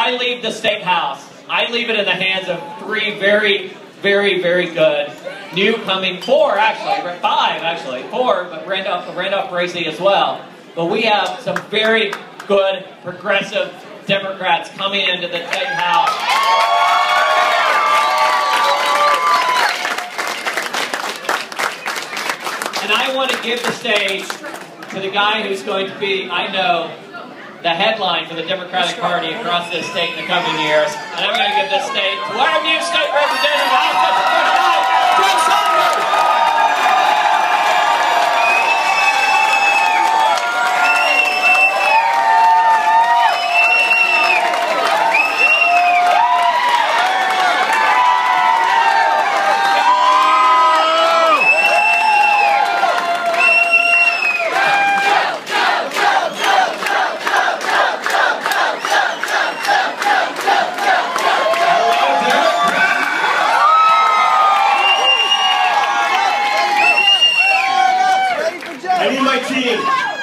I leave the State House, I leave it in the hands of three very, very, very good four actually, but Randolph Bracy as well. But we have some very good progressive Democrats coming into the State House. And I want to give the stage to the guy who's going to be, I know, the headline for the Democratic Party across this state in the coming years. And I'm going to give this stage to our new state representative, House District 45, Jim Saunders.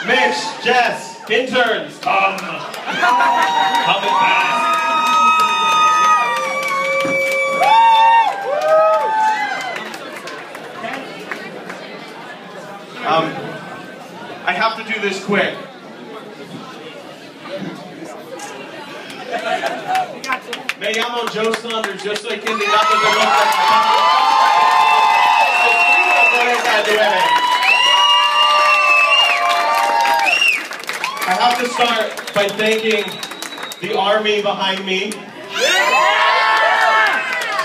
Mitch, Jess, interns, come fast. I have to do this quick. Me llamo Joe Saunders, yo soy candidato demócrata. I have to start by thanking the army behind me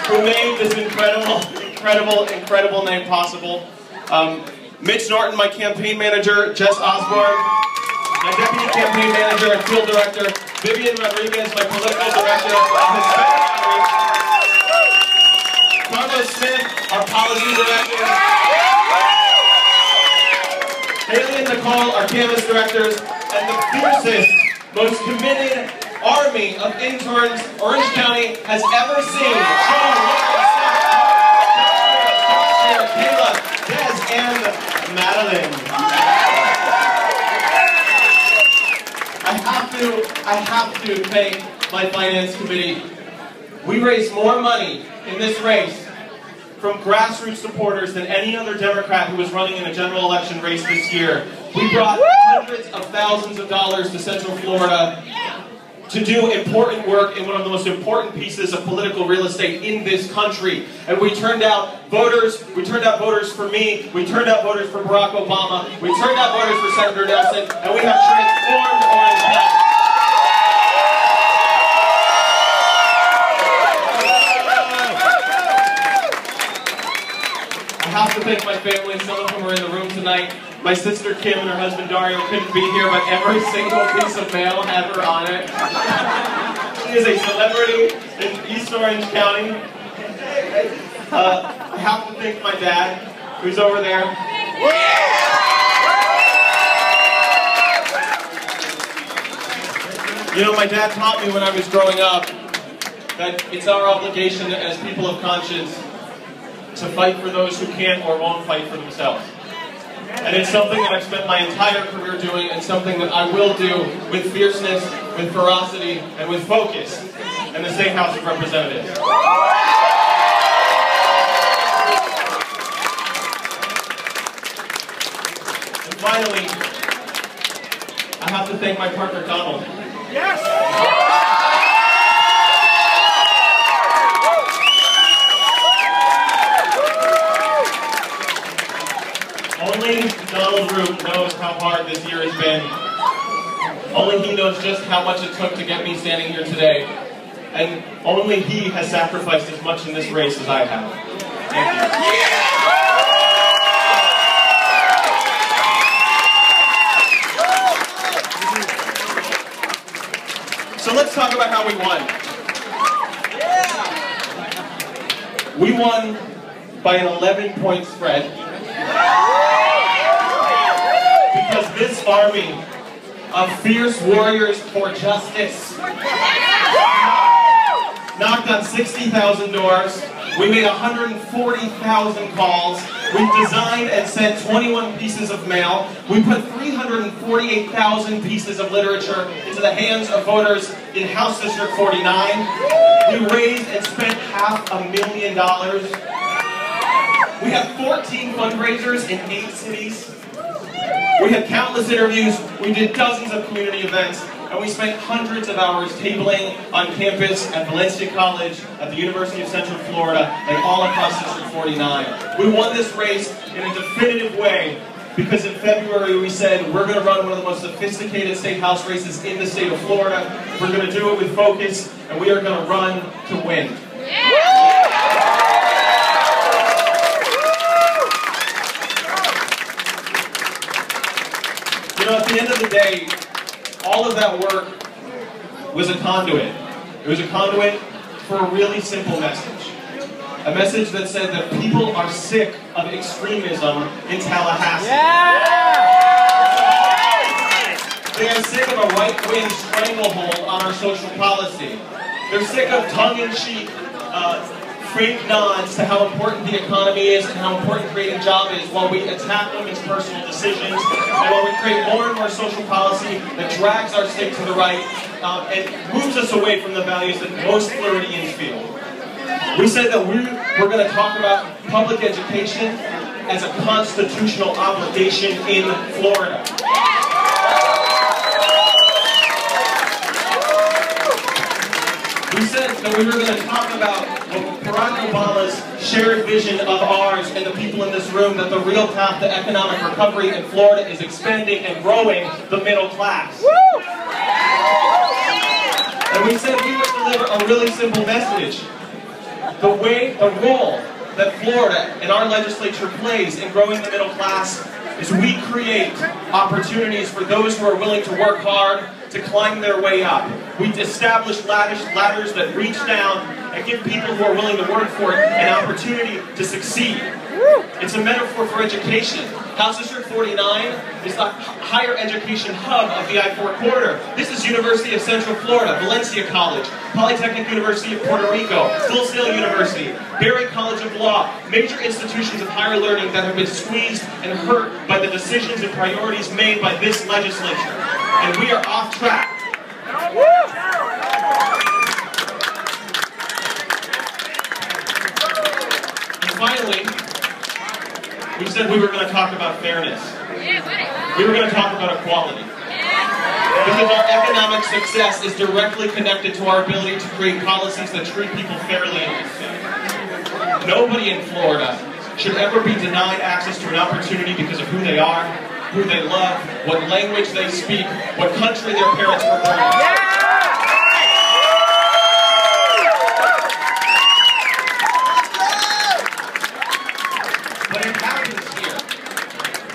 who made this incredible name possible. Mitch Norton, my campaign manager, Jess Osborne, my deputy campaign manager and field director, Vivian Rodriguez, my political director, Carlos Smith, our policy director, Haley and Nicole, our canvas directors, and the fiercest, most committed army of interns Orange County has ever seen. Sean, Joshua, Kayla, Des, and Madeline. I have to thank my finance committee. We raised more money in this race from grassroots supporters than any other Democrat who was running in a general election race this year. We brought hundreds of thousands of dollars to Central Florida to do important work in one of the most important pieces of political real estate in this country. And we turned out voters for me, we turned out voters for Barack Obama, we turned out voters for Senator Nelson, and we have transformed Orange County. I have to thank my family, some of them are in the room tonight. My sister Kim and her husband Dario couldn't be here, but every single piece of mail had her on it. She is a celebrity in East Orange County. I have to thank my dad, who's over there. You know, my dad taught me when I was growing up that it's our obligation as people of conscience to fight for those who can't or won't fight for themselves. And it's something that I've spent my entire career doing, and something that I will do with fierceness, with ferocity, and with focus in the State House of Representatives. And finally, I have to thank my partner Donald. Yes! Only Donald Root knows how hard this year has been. Only he knows just how much it took to get me standing here today. And only he has sacrificed as much in this race as I have. Thank you. So let's talk about how we won. We won by an 11-point spread. Because this army of fierce warriors for justice knocked on 60,000 doors, We made 140,000 calls. We designed and sent 21 pieces of mail. We put 348,000 pieces of literature into the hands of voters in House District 49. We raised and spent $500,000. We had 14 fundraisers in 8 cities. We had countless interviews. We did dozens of community events. And we spent hundreds of hours tabling on campus at Valencia College, at the University of Central Florida, and all across District 49. We won this race in a definitive way because in February we said we're going to run one of the most sophisticated state house races in the state of Florida. We're going to do it with focus, and we are going to run to win. You know, at the end of the day, all of that work was a conduit. It was a conduit for a really simple message. A message that said that people are sick of extremism in Tallahassee. They are sick of a right-wing stranglehold on our social policy. They're sick of tongue-in-cheek, fake nods to how important the economy is and how important creating jobs is while we attack women's personal decisions and while we create more and more social policy that drags our state to the right and moves us away from the values that most Floridians feel. We said that we're going to talk about public education as a constitutional obligation in Florida. We said that we were going to talk about Barack Obama's shared vision of ours and the people in this room, that the real path to economic recovery in Florida is expanding and growing the middle class. And we said we would deliver a really simple message. The role that Florida and our legislature plays in growing the middle class is we create opportunities for those who are willing to work hard to climb their way up. We establish ladders that reach down and give people who are willing to work for it an opportunity to succeed. It's a metaphor for education. House District 49 is the higher education hub of the I-4 corridor. This is University of Central Florida, Valencia College, Polytechnic University of Puerto Rico, Hillsdale University, Berry College of Law, major institutions of higher learning that have been squeezed and hurt by the decisions and priorities made by this legislature. And we are off track. And finally, we said we were going to talk about fairness. We were going to talk about equality. Because our economic success is directly connected to our ability to create policies that treat people fairly in this state. Nobody in Florida should ever be denied access to an opportunity because of who they are, who they love, what language they speak, what country their parents were born in. But it happens here.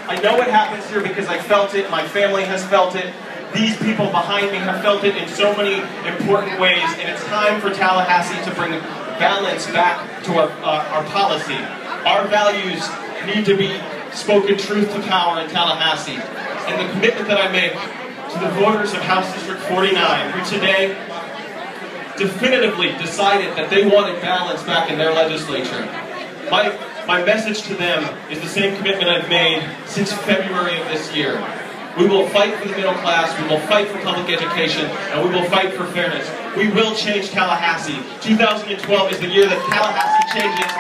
I know it happens here because I felt it, my family has felt it, these people behind me have felt it in so many important ways, and it's time for Tallahassee to bring balance back to our policy. Our values need to be spoken truth to power in Tallahassee. And the commitment that I make to the voters of House District 49, who today definitively decided that they wanted balance back in their legislature, my message to them is the same commitment I've made since February of this year. We will fight for the middle class, we will fight for public education, and we will fight for fairness. We will change Tallahassee. 2012 is the year that Tallahassee changes.